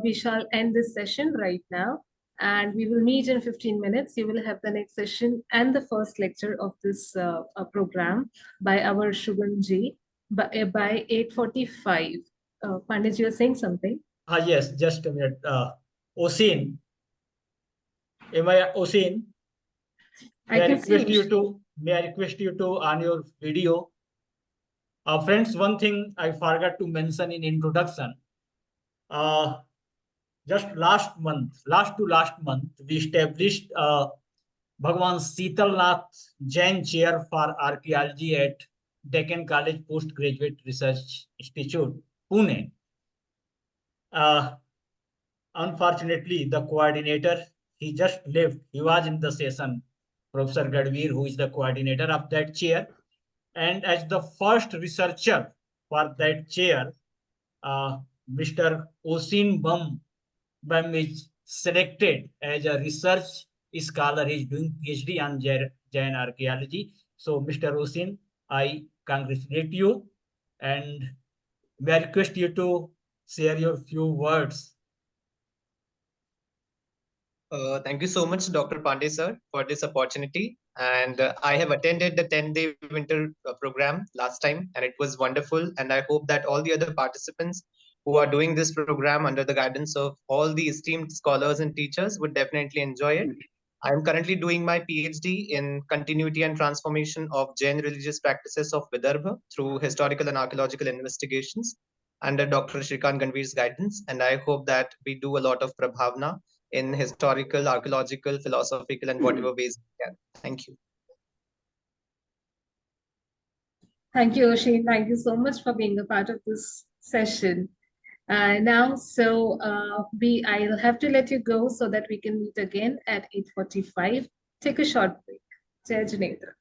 we shall end this session right now. And we will meet in 15 minutes. You will have the next session and the first lecture of this program by our Shuganji by 8:45. Pandit, you were saying something? Yes, just a minute. Osin. Am I Osin? May I request you to on your video. Friends, one thing I forgot to mention in introduction. Just last month, we established Bhagwan Sitalnath Jain Chair for Archaeology at Deccan College Postgraduate Research Institute, Pune. Unfortunately, the coordinator, he just left. He was in the session Professor Gadvir, who is the coordinator of that chair. And as the first researcher for that chair, Mr. Osin Bum is selected as a research scholar. He is doing PhD on Jain archaeology. So, Mr. Osin, I congratulate you and may I request you to share your few words. Thank you so much, Dr. Pandey sir, for this opportunity. And I have attended the 10-day winter program last time, and it was wonderful. And I hope that all the other participants who are doing this program under the guidance of all the esteemed scholars and teachers would definitely enjoy it. I am currently doing my PhD in continuity and transformation of Jain religious practices of Vidarbha through historical and archaeological investigations under Dr. Shrikant Ganvir's guidance. And I hope that we do a lot of prabhavna in historical, archaeological, philosophical, and whatever ways we can. Thank you. Thank you, Oshin. Thank you so much for being a part of this session. I'll have to let you go so that we can meet again at 8:45. Take a short break. Jai Janendra.